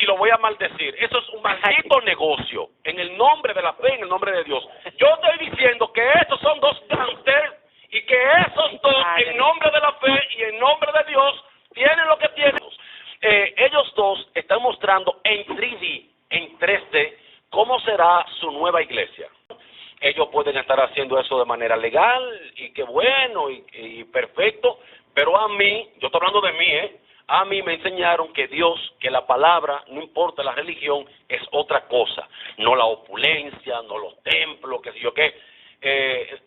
y lo voy a maldecir. Eso es un maldito negocio. En el nombre de la fe, en el nombre de Dios. Yo estoy diciendo que estos son dos gángsters y que esos dos, en nombre de la fe y en nombre de Dios, tienen lo que tienen. Ellos dos están mostrando en 3D, en 3D, cómo será su nueva iglesia. Ellos pueden estar haciendo eso de manera legal y qué bueno y perfecto, pero a mí, yo estoy hablando de mí, a mí me enseñaron que Dios, que la palabra, no importa la religión, es otra cosa, no la opulencia, no los templos, qué sé yo qué.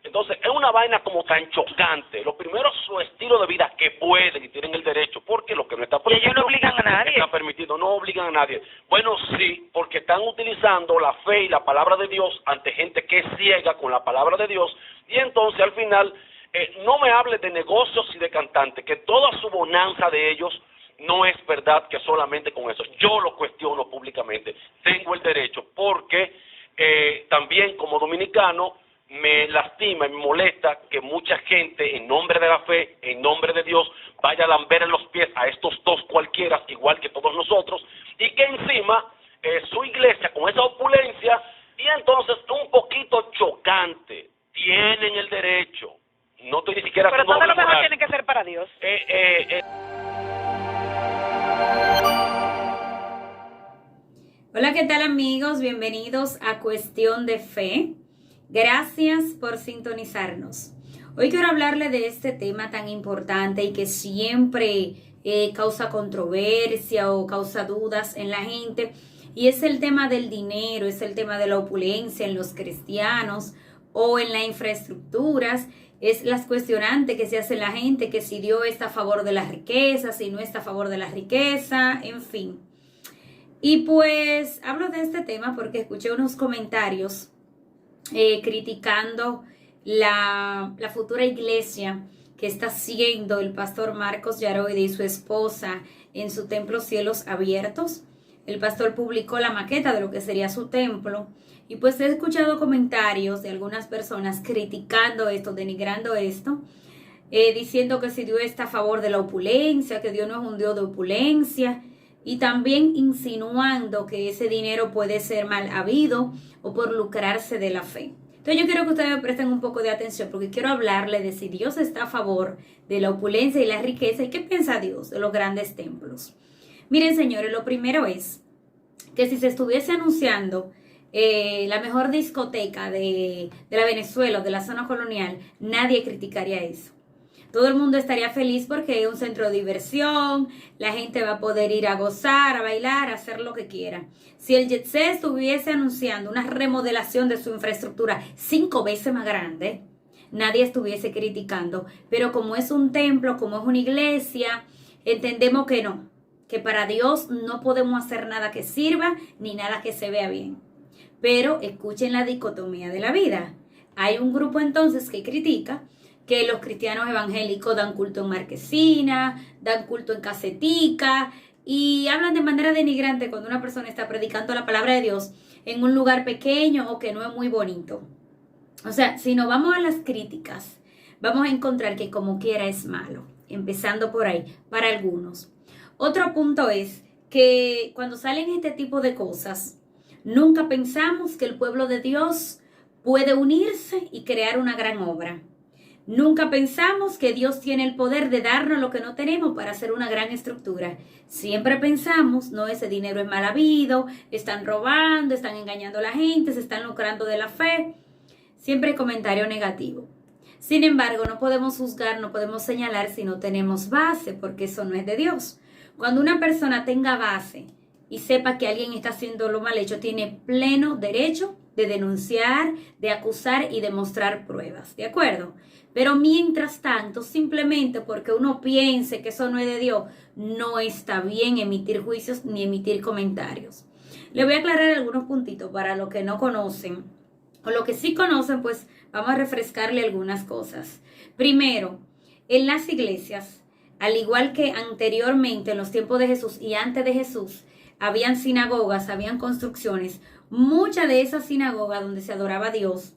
Entonces, es una vaina como tan chocante. Lo primero es su estilo de vida, que pueden y tienen el derecho, porque lo que no está permitido. Y ellos no obligan a nadie. Está permitido, no obligan a nadie. Bueno, sí, porque están utilizando la fe y la palabra de Dios ante gente que es ciega con la palabra de Dios, y entonces al final, no me hables de negocios y de cantantes, que toda su bonanza de ellos no es verdad que solamente con eso. Yo lo cuestiono públicamente. Tengo el derecho, porque también como dominicano, me lastima y me molesta que mucha gente, en nombre de la fe, en nombre de Dios, vaya a lamber en los pies a estos dos cualquiera, igual que todos nosotros, y que encima su iglesia, con esa opulencia, y entonces un poquito chocante, tienen el derecho. No estoy ni siquiera... Pero todo lo mejor tiene que ser para Dios. Hola, ¿qué tal amigos? Bienvenidos a Cuestión de Fe. Gracias por sintonizarnos. Hoy quiero hablarle de este tema tan importante y que siempre causa controversia o causa dudas en la gente, y es el tema del dinero, es el tema de la opulencia en los cristianos o en las infraestructuras. Es las cuestionantes que se hace la gente, que si Dios está a favor de la riqueza, si no está a favor de la riqueza, en fin. Y pues hablo de este tema porque escuché unos comentarios criticando la futura iglesia que está haciendo el pastor Marcos Yaroide y su esposa en su templo Cielos Abiertos. El pastor publicó la maqueta de lo que sería su templo, y pues he escuchado comentarios de algunas personas criticando esto, denigrando esto, diciendo que si Dios está a favor de la opulencia, que Dios no es un Dios de opulencia, y también insinuando que ese dinero puede ser mal habido o por lucrarse de la fe. Entonces yo quiero que ustedes me presten un poco de atención, porque quiero hablarle de si Dios está a favor de la opulencia y la riqueza, y qué piensa Dios de los grandes templos. Miren, señores, lo primero es que si se estuviese anunciando la mejor discoteca de la Venezuela, de la zona colonial, nadie criticaría eso. Todo el mundo estaría feliz porque es un centro de diversión, la gente va a poder ir a gozar, a bailar, a hacer lo que quiera. Si el Jet Set estuviese anunciando una remodelación de su infraestructura 5 veces más grande, nadie estuviese criticando. Pero como es un templo, como es una iglesia, entendemos que no, que para Dios no podemos hacer nada que sirva ni nada que se vea bien. Pero escuchen la dicotomía de la vida. Hay un grupo entonces que critica que los cristianos evangélicos dan culto en marquesina, dan culto en casetica, y hablan de manera denigrante cuando una persona está predicando la palabra de Dios en un lugar pequeño o que no es muy bonito. O sea, si nos vamos a las críticas, vamos a encontrar que como quiera es malo, empezando por ahí, para algunos. Otro punto es que cuando salen este tipo de cosas, nunca pensamos que el pueblo de Dios puede unirse y crear una gran obra. Nunca pensamos que Dios tiene el poder de darnos lo que no tenemos para hacer una gran estructura. Siempre pensamos, no, ese dinero es mal habido, están robando, están engañando a la gente, se están lucrando de la fe. Siempre hay comentario negativo. Sin embargo, no podemos juzgar, no podemos señalar si no tenemos base, porque eso no es de Dios. Cuando una persona tenga base y sepa que alguien está haciendo lo mal hecho, tiene pleno derecho de denunciar, de acusar y de mostrar pruebas, ¿de acuerdo? Pero mientras tanto, simplemente porque uno piense que eso no es de Dios, no está bien emitir juicios ni emitir comentarios. Le voy a aclarar algunos puntitos para los que no conocen, o los que sí conocen, pues vamos a refrescarle algunas cosas. Primero, en las iglesias, al igual que anteriormente en los tiempos de Jesús y antes de Jesús, habían sinagogas, habían construcciones. Muchas de esas sinagogas donde se adoraba a Dios,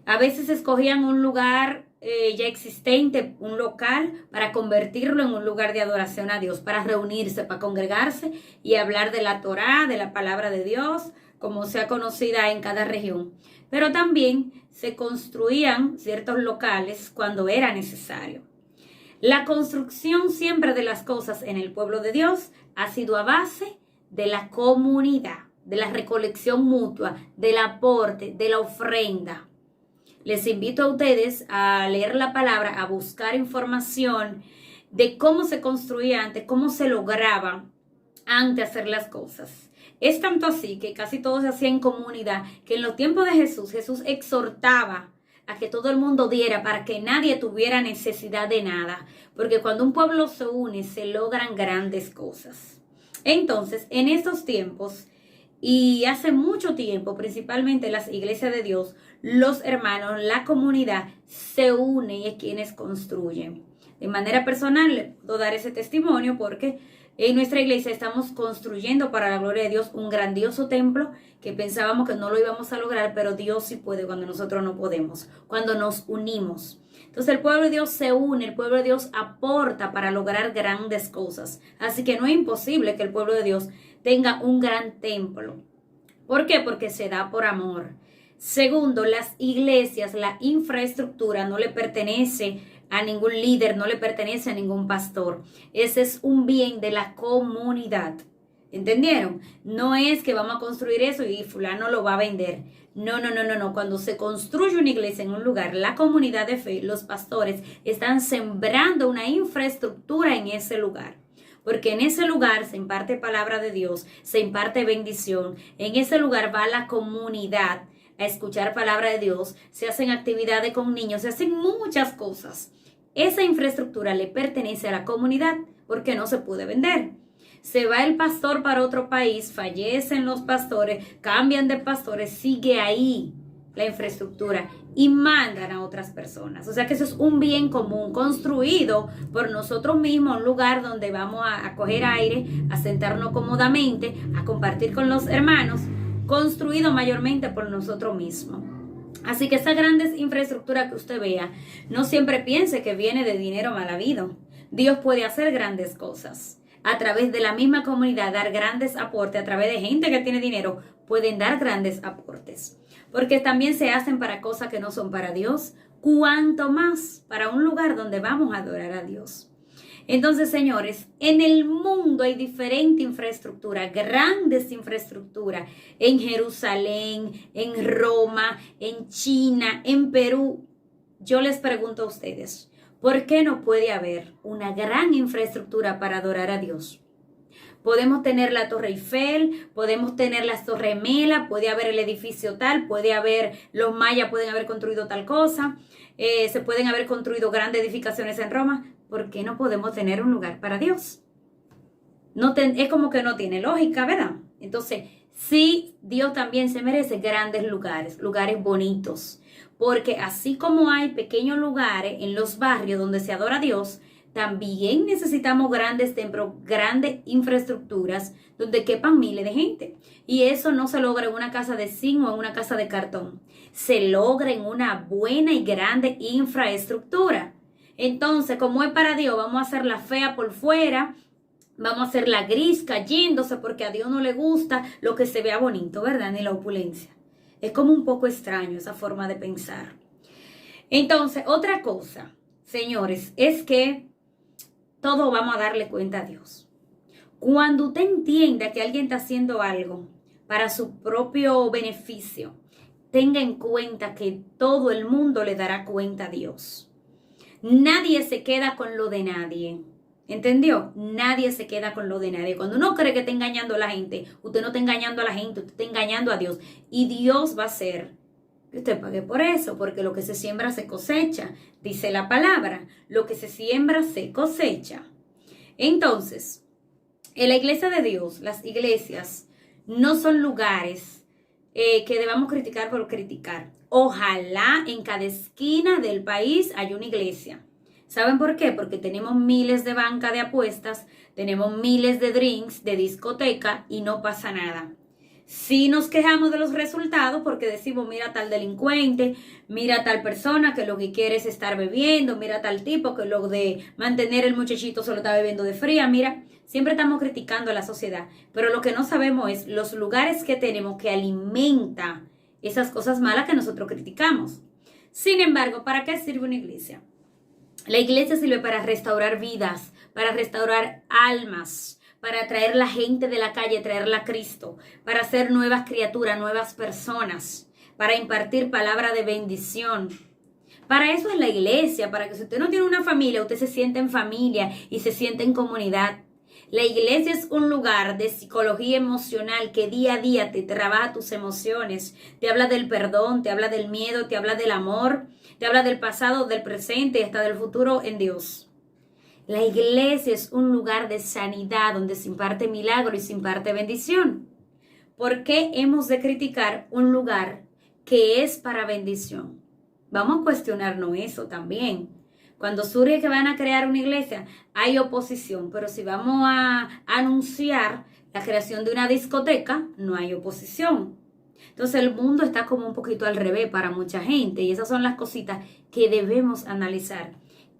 a veces escogían un lugar ya existente, un local, para convertirlo en un lugar de adoración a Dios, para reunirse, para congregarse y hablar de la Torá, de la palabra de Dios, como sea conocida en cada región. Pero también se construían ciertos locales cuando era necesario. La construcción siempre de las cosas en el pueblo de Dios ha sido a base de la comunidad, de la recolección mutua, del aporte, de la ofrenda. Les invito a ustedes a leer la palabra, a buscar información de cómo se construía antes, cómo se lograba antes de hacer las cosas. Es tanto así que casi todo se hacía en comunidad, que en los tiempos de Jesús, Jesús exhortaba a que todo el mundo diera para que nadie tuviera necesidad de nada. Porque cuando un pueblo se une, se logran grandes cosas. Entonces, en estos tiempos, y hace mucho tiempo, principalmente las iglesias de Dios, los hermanos, la comunidad se une y es quienes construyen. De manera personal, le puedo dar ese testimonio porque en nuestra iglesia estamos construyendo para la gloria de Dios un grandioso templo que pensábamos que no lo íbamos a lograr, pero Dios sí puede cuando nosotros no podemos, cuando nos unimos. Entonces el pueblo de Dios se une, el pueblo de Dios aporta para lograr grandes cosas. Así que no es imposible que el pueblo de Dios tenga un gran templo. ¿Por qué? Porque se da por amor. Segundo, las iglesias, la infraestructura no le pertenece a ningún líder, no le pertenece a ningún pastor. Ese es un bien de la comunidad. ¿Entendieron? No es que vamos a construir eso y fulano lo va a vender. No. Cuando se construye una iglesia en un lugar, la comunidad de fe, los pastores están sembrando una infraestructura en ese lugar. Porque en ese lugar se imparte palabra de Dios, se imparte bendición. En ese lugar va la comunidad a escuchar palabra de Dios, se hacen actividades con niños, se hacen muchas cosas. Esa infraestructura le pertenece a la comunidad porque no se puede vender. Se va el pastor para otro país, fallecen los pastores, cambian de pastores, sigue ahí la infraestructura y mandan a otras personas. O sea que eso es un bien común construido por nosotros mismos, un lugar donde vamos a coger aire, a sentarnos cómodamente, a compartir con los hermanos, construido mayormente por nosotros mismos. Así que esa grande infraestructura que usted vea, no siempre piense que viene de dinero mal habido. Dios puede hacer grandes cosas. A través de la misma comunidad, dar grandes aportes. A través de gente que tiene dinero, pueden dar grandes aportes. Porque también se hacen para cosas que no son para Dios. Cuanto más para un lugar donde vamos a adorar a Dios. Entonces, señores, en el mundo hay diferente infraestructura, grandes infraestructuras, en Jerusalén, en Roma, en China, en Perú. Yo les pregunto a ustedes, ¿por qué no puede haber una gran infraestructura para adorar a Dios? Podemos tener la Torre Eiffel, podemos tener las Torres Gemela, puede haber el edificio tal, puede haber, los mayas pueden haber construido tal cosa, se pueden haber construido grandes edificaciones en Roma. ¿Por qué no podemos tener un lugar para Dios? Es como que no tiene lógica, ¿verdad? Entonces, sí, Dios también se merece grandes lugares, lugares bonitos. Porque así como hay pequeños lugares en los barrios donde se adora a Dios, también necesitamos grandes templos, grandes infraestructuras donde quepan miles de gente. Y eso no se logra en una casa de zinc o en una casa de cartón. Se logra en una buena y grande infraestructura. Entonces, como es para Dios, vamos a hacerla fea por fuera, vamos a hacerla gris, cayéndose, porque a Dios no le gusta lo que se vea bonito, ¿verdad? Ni la opulencia. Es como un poco extraño esa forma de pensar. Entonces, otra cosa, señores, es que todo vamos a darle cuenta a Dios. Cuando usted entienda que alguien está haciendo algo para su propio beneficio, tenga en cuenta que todo el mundo le dará cuenta a Dios. Nadie se queda con lo de nadie. ¿Entendió? Nadie se queda con lo de nadie. Cuando uno cree que está engañando a la gente, usted no está engañando a la gente, usted está engañando a Dios. Y Dios va a hacer que usted pague por eso, porque lo que se siembra se cosecha. Dice la palabra, lo que se siembra se cosecha. Entonces, en la iglesia de Dios, las iglesias no son lugares que debamos criticar por criticar. Ojalá en cada esquina del país haya una iglesia. ¿Saben por qué? Porque tenemos miles de bancas de apuestas, tenemos miles de drinks, de discoteca y no pasa nada. Sí nos quejamos de los resultados porque decimos, mira tal delincuente, mira tal persona que lo que quiere es estar bebiendo, mira tal tipo que lo de mantener el muchachito solo está bebiendo de fría, mira, siempre estamos criticando a la sociedad, pero lo que no sabemos es los lugares que tenemos que alimenta esas cosas malas que nosotros criticamos. Sin embargo, ¿para qué sirve una iglesia? La iglesia sirve para restaurar vidas, para restaurar almas, para traer la gente de la calle, traerla a Cristo, para hacer nuevas criaturas, nuevas personas, para impartir palabra de bendición. Para eso es la iglesia, para que si usted no tiene una familia, usted se siente en familia y se siente en comunidad. La iglesia es un lugar de psicología emocional que día a día te trabaja tus emociones, te habla del perdón, te habla del miedo, te habla del amor, te habla del pasado, del presente y hasta del futuro en Dios. La iglesia es un lugar de sanidad donde se imparte milagro y se imparte bendición. ¿Por qué hemos de criticar un lugar que es para bendición? Vamos a cuestionarnos eso también. Cuando surge que van a crear una iglesia, hay oposición, pero si vamos a anunciar la creación de una discoteca, no hay oposición. Entonces el mundo está como un poquito al revés para mucha gente y esas son las cositas que debemos analizar.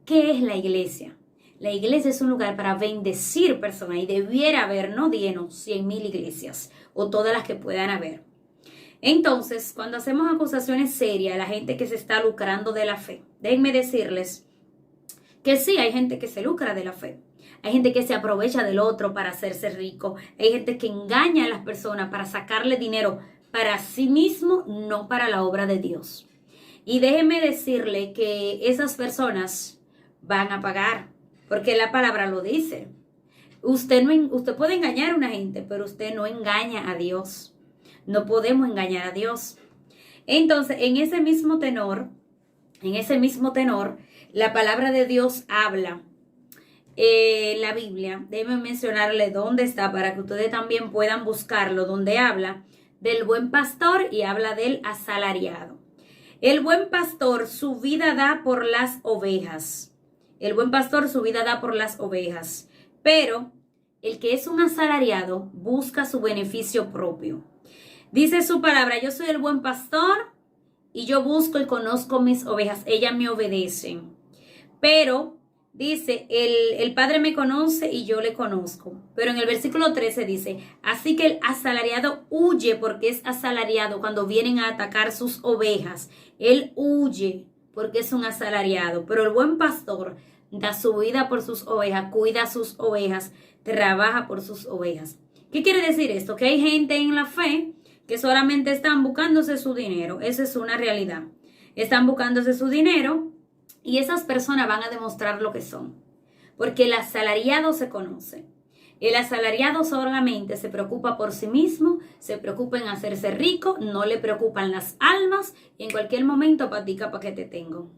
¿Qué es la iglesia? La iglesia es un lugar para bendecir personas y debiera haber, no 10, no 100,000 iglesias o todas las que puedan haber. Entonces, cuando hacemos acusaciones serias a la gente que se está lucrando de la fe, déjenme decirles que sí, hay gente que se lucra de la fe. Hay gente que se aprovecha del otro para hacerse rico. Hay gente que engaña a las personas para sacarle dinero para sí mismo, no para la obra de Dios. Y déjenme decirle que esas personas van a pagar. Porque la palabra lo dice. Usted puede engañar a una gente, pero usted no engaña a Dios. No podemos engañar a Dios. Entonces, en ese mismo tenor, la palabra de Dios habla. La Biblia, déjenme mencionarle dónde está para que ustedes también puedan buscarlo, donde habla del buen pastor y habla del asalariado. El buen pastor su vida da por las ovejas. El buen pastor su vida da por las ovejas, pero el que es un asalariado busca su beneficio propio. Dice su palabra, yo soy el buen pastor y yo busco y conozco mis ovejas, ellas me obedecen. Pero dice, el Padre me conoce y yo le conozco. Pero en el versículo 13 dice, así que el asalariado huye porque es asalariado cuando vienen a atacar sus ovejas. Él huye porque es un asalariado, pero el buen pastor da su vida por sus ovejas, cuida sus ovejas, trabaja por sus ovejas. ¿Qué quiere decir esto? Que hay gente en la fe que solamente están buscándose su dinero. Esa es una realidad. Están buscándose su dinero y esas personas van a demostrar lo que son. Porque el asalariado se conoce. El asalariado solamente se preocupa por sí mismo, se preocupa en hacerse rico, no le preocupan las almas y en cualquier momento patica para que te tengo.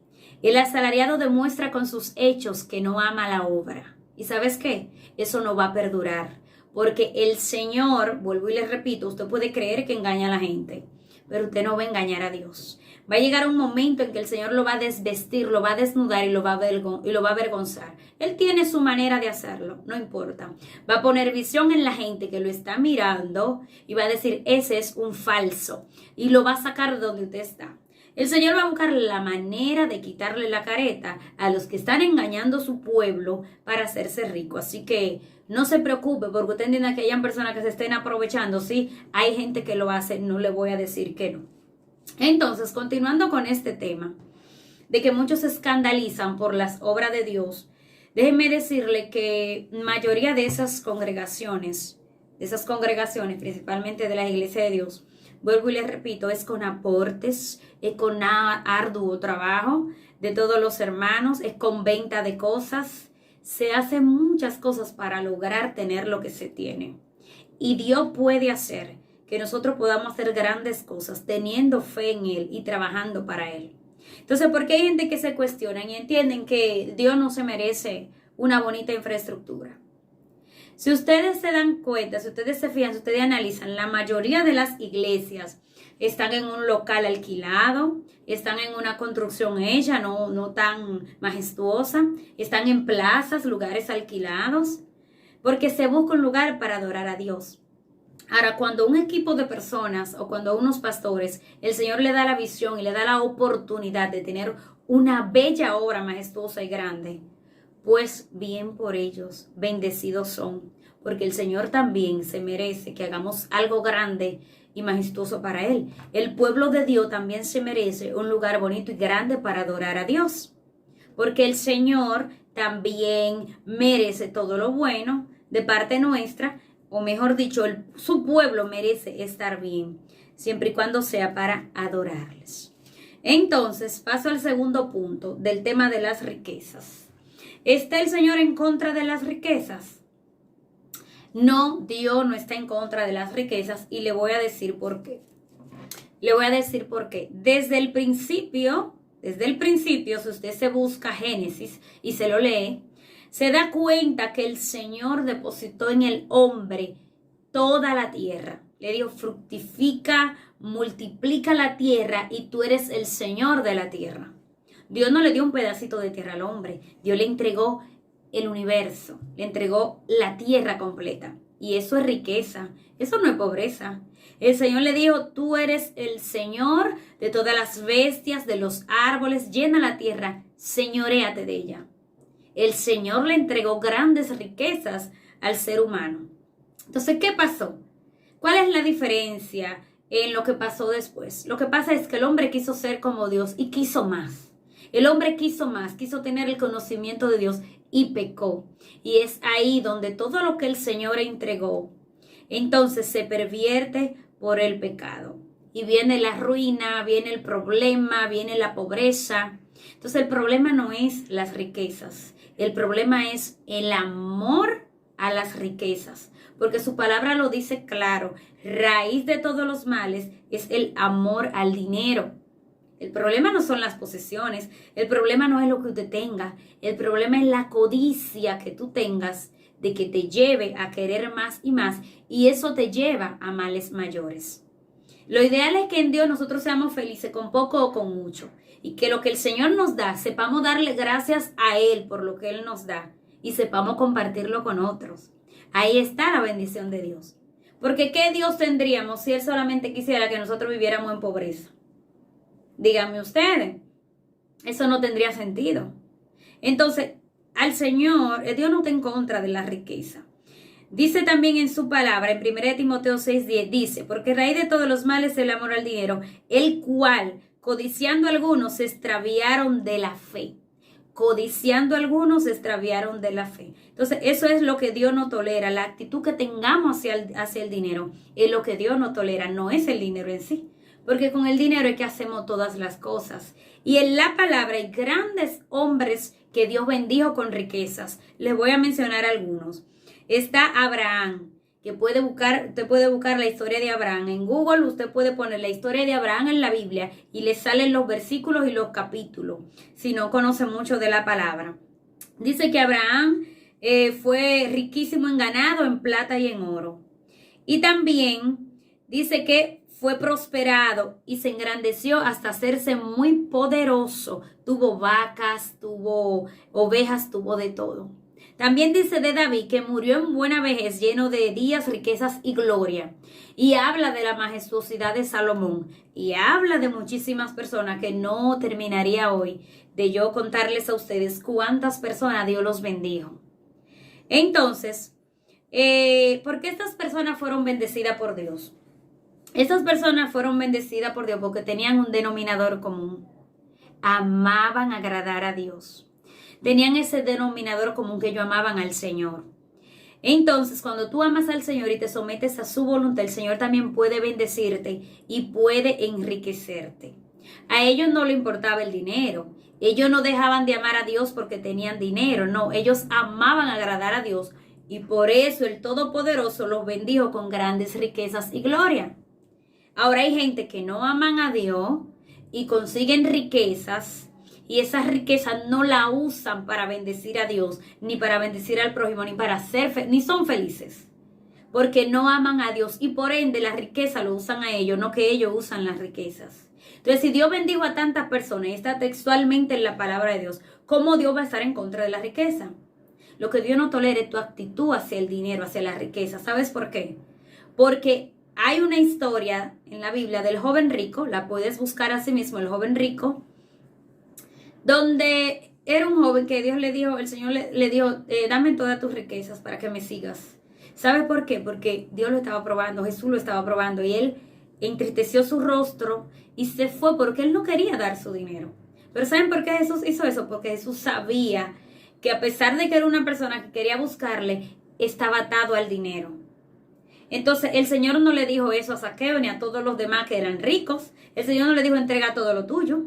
El asalariado demuestra con sus hechos que no ama la obra. ¿Y sabes qué? Eso no va a perdurar. Porque el Señor, vuelvo y les repito, usted puede creer que engaña a la gente, pero usted no va a engañar a Dios. Va a llegar un momento en que el Señor lo va a desvestir, lo va a desnudar y lo va a avergonzar. Él tiene su manera de hacerlo, no importa. Va a poner visión en la gente que lo está mirando y va a decir, ese es un falso. Y lo va a sacar de donde usted está. El Señor va a buscar la manera de quitarle la careta a los que están engañando a su pueblo para hacerse rico. Así que no se preocupe porque usted entienda que hayan personas que se estén aprovechando. Sí, hay gente que lo hace, no le voy a decir que no. Entonces, continuando con este tema de que muchos se escandalizan por las obras de Dios, déjenme decirle que mayoría de esas congregaciones, principalmente de la Iglesia de Dios, vuelvo y les repito, es con aportes, es con arduo trabajo de todos los hermanos, es con venta de cosas. Se hacen muchas cosas para lograr tener lo que se tiene. Y Dios puede hacer que nosotros podamos hacer grandes cosas teniendo fe en Él y trabajando para Él. Entonces, ¿por qué hay gente que se cuestiona y entienden que Dios no se merece una bonita infraestructura? Si ustedes se dan cuenta, si ustedes se fijan, si ustedes analizan, la mayoría de las iglesias están en un local alquilado, están en una construcción hecha, no tan majestuosa, están en plazas, lugares alquilados, porque se busca un lugar para adorar a Dios. Ahora, cuando un equipo de personas o cuando a unos pastores, el Señor le da la visión y le da la oportunidad de tener una bella obra majestuosa y grande, pues bien por ellos, bendecidos son, porque el Señor también se merece que hagamos algo grande y majestuoso para Él. El pueblo de Dios también se merece un lugar bonito y grande para adorar a Dios, porque el Señor también merece todo lo bueno de parte nuestra, o mejor dicho, su pueblo merece estar bien, siempre y cuando sea para adorarles. Entonces, paso al segundo punto del tema de las riquezas. ¿Está el Señor en contra de las riquezas? No, Dios no está en contra de las riquezas y le voy a decir por qué. Le voy a decir por qué. Desde el principio, si usted se busca Génesis y se lo lee, se da cuenta que el Señor depositó en el hombre toda la tierra. Le dijo, fructifica, multiplica la tierra y tú eres el Señor de la tierra. Dios no le dio un pedacito de tierra al hombre. Dios le entregó el universo, le entregó la tierra completa. Y eso es riqueza, eso no es pobreza. El Señor le dijo, tú eres el Señor de todas las bestias, de los árboles, llena la tierra, señoréate de ella. El Señor le entregó grandes riquezas al ser humano. Entonces, ¿qué pasó? ¿Cuál es la diferencia en lo que pasó después? Lo que pasa es que el hombre quiso ser como Dios y quiso más. El hombre quiso más, quiso tener el conocimiento de Dios y pecó. Y es ahí donde todo lo que el Señor entregó, entonces se pervierte por el pecado. Y viene la ruina, viene el problema, viene la pobreza. Entonces el problema no es las riquezas. El problema es el amor a las riquezas, porque su palabra lo dice claro, raíz de todos los males es el amor al dinero. El problema no son las posesiones, el problema no es lo que usted tenga, el problema es la codicia que tú tengas de que te lleve a querer más y más, y eso te lleva a males mayores. Lo ideal es que en Dios nosotros seamos felices con poco o con mucho, y que lo que el Señor nos da, sepamos darle gracias a Él por lo que Él nos da, y sepamos compartirlo con otros. Ahí está la bendición de Dios. Porque ¿qué Dios tendríamos si Él solamente quisiera que nosotros viviéramos en pobreza? Díganme ustedes, eso no tendría sentido. Entonces, al Señor, Dios no está en contra de la riqueza. Dice también en su palabra, en 1 Timoteo 6:10, dice, porque raíz de todos los males es el amor al dinero, el cual, codiciando algunos, se extraviaron de la fe. Codiciando algunos, se extraviaron de la fe. Entonces, eso es lo que Dios no tolera. La actitud que tengamos hacia el dinero es lo que Dios no tolera, no es el dinero en sí. Porque con el dinero es que hacemos todas las cosas. Y en la palabra hay grandes hombres que Dios bendijo con riquezas. Les voy a mencionar algunos. Está Abraham, que usted puede buscar la historia de Abraham. En Google usted puede poner la historia de Abraham en la Biblia y le salen los versículos y los capítulos, si no conoce mucho de la palabra. Dice que Abraham fue riquísimo en ganado, en plata y en oro. Y también dice que fue prosperado y se engrandeció hasta hacerse muy poderoso. Tuvo vacas, tuvo ovejas, tuvo de todo. También dice de David que murió en buena vejez, lleno de días, riquezas y gloria. Y habla de la majestuosidad de Salomón. Y habla de muchísimas personas que no terminaría hoy de yo contarles a ustedes cuántas personas Dios los bendijo. Entonces, ¿por qué estas personas fueron bendecidas por Dios? Estas personas fueron bendecidas por Dios porque tenían un denominador común. Amaban agradar a Dios. Tenían ese denominador común que ellos amaban al Señor. Entonces, cuando tú amas al Señor y te sometes a su voluntad, el Señor también puede bendecirte y puede enriquecerte. A ellos no le importaba el dinero. Ellos no dejaban de amar a Dios porque tenían dinero. No, ellos amaban agradar a Dios y por eso el Todopoderoso los bendijo con grandes riquezas y gloria. Ahora hay gente que no aman a Dios y consiguen riquezas y esas riquezas no la usan para bendecir a Dios, ni para bendecir al prójimo, ni para ni son felices. Porque no aman a Dios y por ende la riqueza lo usan a ellos, no que ellos usan las riquezas. Entonces, si Dios bendijo a tantas personas y está textualmente en la palabra de Dios, ¿cómo Dios va a estar en contra de la riqueza? Lo que Dios no tolera es tu actitud hacia el dinero, hacia la riqueza. ¿Sabes por qué? Porque hay una historia en la Biblia del joven rico, la puedes buscar así mismo, el joven rico, donde era un joven que Dios le dijo, el Señor le dijo, dame todas tus riquezas para que me sigas. ¿Sabes por qué? Porque Dios lo estaba probando, Jesús lo estaba probando y él entristeció su rostro y se fue porque él no quería dar su dinero. Pero ¿saben por qué Jesús hizo eso? Porque Jesús sabía que a pesar de que era una persona que quería buscarle, estaba atado al dinero. Entonces el Señor no le dijo eso a Zaqueo ni a todos los demás que eran ricos. El Señor no le dijo entrega todo lo tuyo.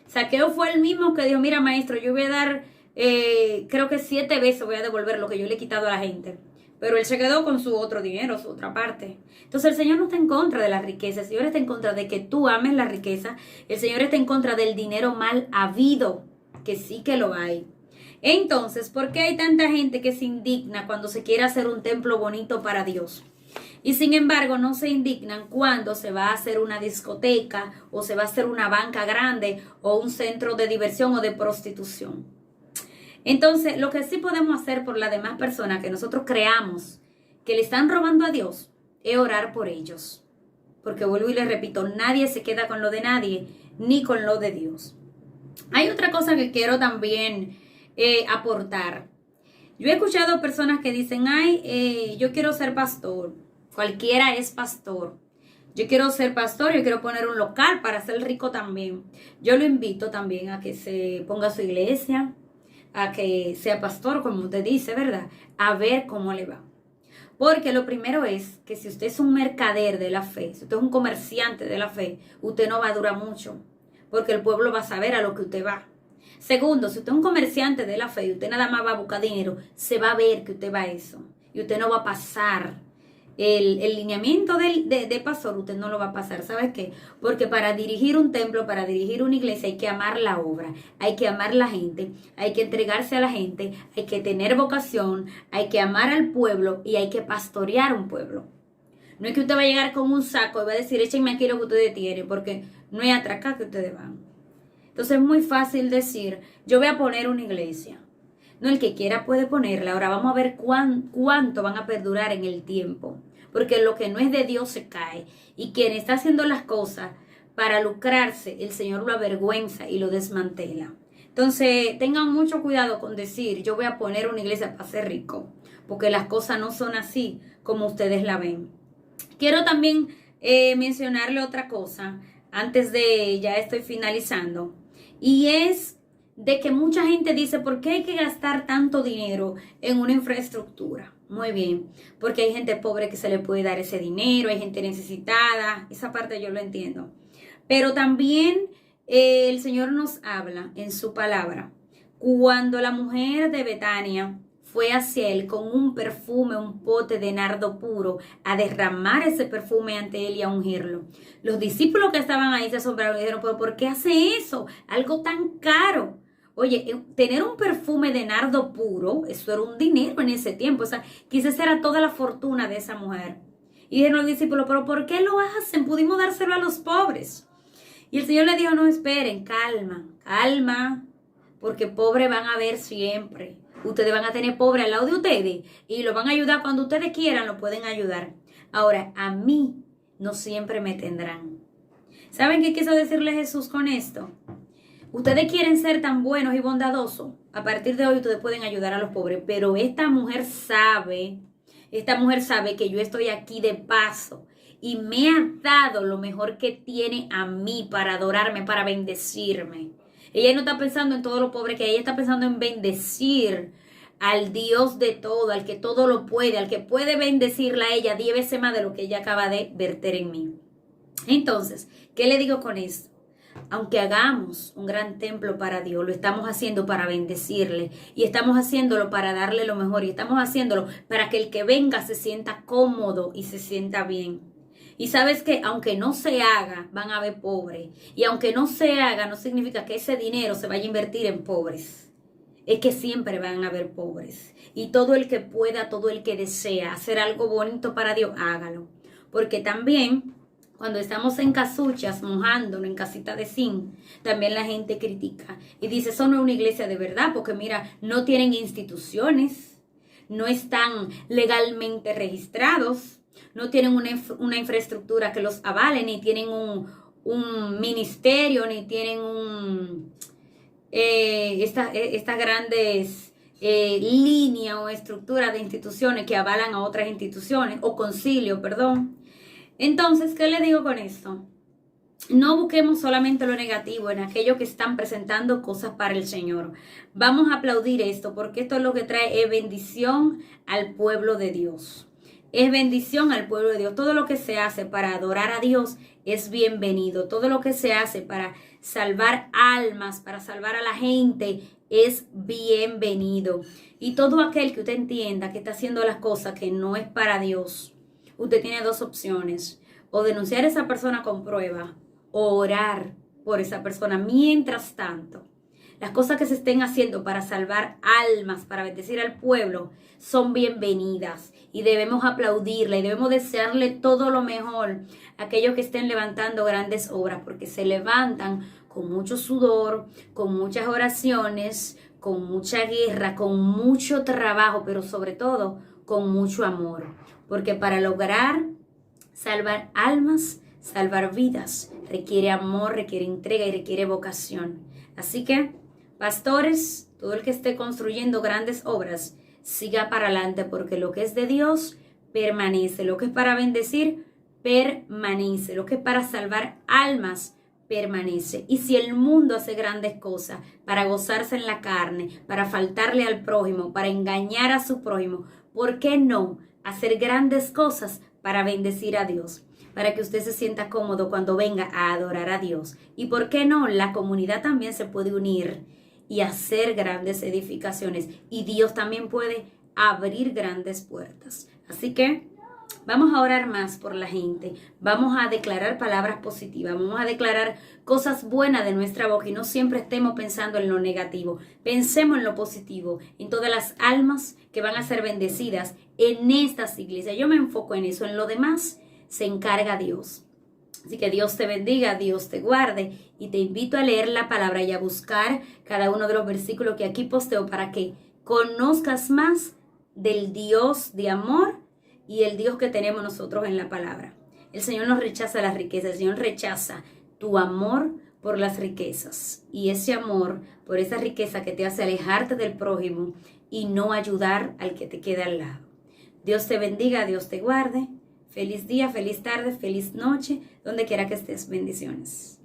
Zaqueo fue el mismo que dijo, mira maestro, yo voy a dar, creo que 7 veces voy a devolver lo que yo le he quitado a la gente. Pero él se quedó con su otro dinero, su otra parte. Entonces el Señor no está en contra de la riqueza. El Señor está en contra de que tú ames la riqueza. El Señor está en contra del dinero mal habido, que sí que lo hay. Entonces, ¿por qué hay tanta gente que se indigna cuando se quiere hacer un templo bonito para Dios? Y sin embargo no se indignan cuando se va a hacer una discoteca o se va a hacer una banca grande o un centro de diversión o de prostitución. Entonces, lo que sí podemos hacer por las demás personas que nosotros creamos que le están robando a Dios es orar por ellos. Porque vuelvo y les repito, nadie se queda con lo de nadie ni con lo de Dios. Hay otra cosa que quiero también aportar. Yo he escuchado personas que dicen, yo quiero ser pastor. Cualquiera es pastor. Yo quiero ser pastor, yo quiero poner un local para ser rico también. Yo lo invito también a que se ponga su iglesia, a que sea pastor, como usted dice, ¿verdad? A ver cómo le va. Porque lo primero es que si usted es un mercader de la fe, si usted es un comerciante de la fe, usted no va a durar mucho. Porque el pueblo va a saber a lo que usted va. Segundo, si usted es un comerciante de la fe y usted nada más va a buscar dinero, se va a ver que usted va a eso. Y usted no va a pasar el lineamiento de pastor, usted no lo va a pasar. ¿Sabes qué? Porque para dirigir un templo, para dirigir una iglesia, hay que amar la obra, hay que amar la gente, hay que entregarse a la gente, hay que tener vocación, hay que amar al pueblo y hay que pastorear un pueblo. No es que usted va a llegar con un saco y va a decir, échenme aquí lo que ustedes tienen, porque no hay atracar que ustedes van. Entonces es muy fácil decir, yo voy a poner una iglesia. No, el que quiera puede ponerla. Ahora vamos a ver cuánto van a perdurar en el tiempo. Porque lo que no es de Dios se cae. Y quien está haciendo las cosas para lucrarse, el Señor lo avergüenza y lo desmantela. Entonces tengan mucho cuidado con decir, yo voy a poner una iglesia para ser rico. Porque las cosas no son así como ustedes la ven. Quiero también mencionarle otra cosa antes de, ya estoy finalizando. Y es de que mucha gente dice, ¿por qué hay que gastar tanto dinero en una infraestructura? Muy bien, porque hay gente pobre que se le puede dar ese dinero, hay gente necesitada, esa parte yo lo entiendo. Pero también el Señor nos habla en su palabra. Cuando la mujer de Betania fue hacia él con un perfume, un pote de nardo puro, a derramar ese perfume ante él y a ungirlo. Los discípulos que estaban ahí se asombraron y dijeron, ¿pero por qué hace eso? Algo tan caro. Oye, tener un perfume de nardo puro, eso era un dinero en ese tiempo. O sea, quizás era toda la fortuna de esa mujer. Y dijeron los discípulos, ¿pero por qué lo hacen? Pudimos dárselo a los pobres. Y el Señor le dijo, no, esperen, calma, calma, porque pobres van a haber siempre. Ustedes van a tener pobre al lado de ustedes y lo van a ayudar cuando ustedes quieran, lo pueden ayudar. Ahora, a mí no siempre me tendrán. ¿Saben qué quiso decirle Jesús con esto? Ustedes quieren ser tan buenos y bondadosos. A partir de hoy ustedes pueden ayudar a los pobres, pero esta mujer sabe que yo estoy aquí de paso y me ha dado lo mejor que tiene a mí para adorarme, para bendecirme. Ella no está pensando en todo lo pobre que hay, ella está pensando en bendecir al Dios de todo, al que todo lo puede, al que puede bendecirla a ella 10 veces más de lo que ella acaba de verter en mí. Entonces, ¿qué le digo con esto? Aunque hagamos un gran templo para Dios, lo estamos haciendo para bendecirle y estamos haciéndolo para darle lo mejor y estamos haciéndolo para que el que venga se sienta cómodo y se sienta bien. Y sabes que aunque no se haga, van a haber pobres. Y aunque no se haga, no significa que ese dinero se vaya a invertir en pobres. Es que siempre van a haber pobres. Y todo el que pueda, todo el que desea hacer algo bonito para Dios, hágalo. Porque también, cuando estamos en casuchas, mojándonos en casita de zinc, también la gente critica. Y dice, eso no es una iglesia de verdad, porque mira, no tienen instituciones, no están legalmente registrados. no tienen una infraestructura que los avale, ni tienen un ministerio, ni tienen estas grandes líneas o estructuras de instituciones que avalan a otras instituciones, o concilio, perdón. Entonces, ¿qué le digo con esto? No busquemos solamente lo negativo en aquellos que están presentando cosas para el Señor. Vamos a aplaudir esto, porque esto es lo que trae bendición al pueblo de Dios. Es bendición al pueblo de Dios. Todo lo que se hace para adorar a Dios es bienvenido. Todo lo que se hace para salvar almas, para salvar a la gente, es bienvenido. Y todo aquel que usted entienda que está haciendo las cosas que no es para Dios, usted tiene dos opciones: o denunciar a esa persona con prueba, o orar por esa persona. Mientras tanto, las cosas que se estén haciendo para salvar almas, para bendecir al pueblo, son bienvenidas y debemos aplaudirle y debemos desearle todo lo mejor a aquellos que estén levantando grandes obras, porque se levantan con mucho sudor, con muchas oraciones, con mucha guerra, con mucho trabajo, pero sobre todo con mucho amor, porque para lograr salvar almas, salvar vidas, requiere amor, requiere entrega y requiere vocación. Así que, pastores, todo el que esté construyendo grandes obras, siga para adelante, porque lo que es de Dios permanece, lo que es para bendecir permanece, lo que es para salvar almas permanece. Y si el mundo hace grandes cosas para gozarse en la carne, para faltarle al prójimo, para engañar a su prójimo, ¿por qué no hacer grandes cosas para bendecir a Dios? Para que usted se sienta cómodo cuando venga a adorar a Dios. Y por qué no, la comunidad también se puede unir y hacer grandes edificaciones. Y Dios también puede abrir grandes puertas. Así que vamos a orar más por la gente. Vamos a declarar palabras positivas. Vamos a declarar cosas buenas de nuestra boca y no siempre estemos pensando en lo negativo. Pensemos en lo positivo, en todas las almas que van a ser bendecidas en estas iglesias. Yo me enfoco en eso. En lo demás se encarga Dios. Así que Dios te bendiga, Dios te guarde, y te invito a leer la palabra y a buscar cada uno de los versículos que aquí posteo para que conozcas más del Dios de amor y el Dios que tenemos nosotros en la palabra. El Señor no rechaza las riquezas, el Señor rechaza tu amor por las riquezas, y ese amor por esa riqueza que te hace alejarte del prójimo y no ayudar al que te queda al lado. Dios te bendiga, Dios te guarde. Feliz día, feliz tarde, feliz noche, donde quiera que estés. Bendiciones.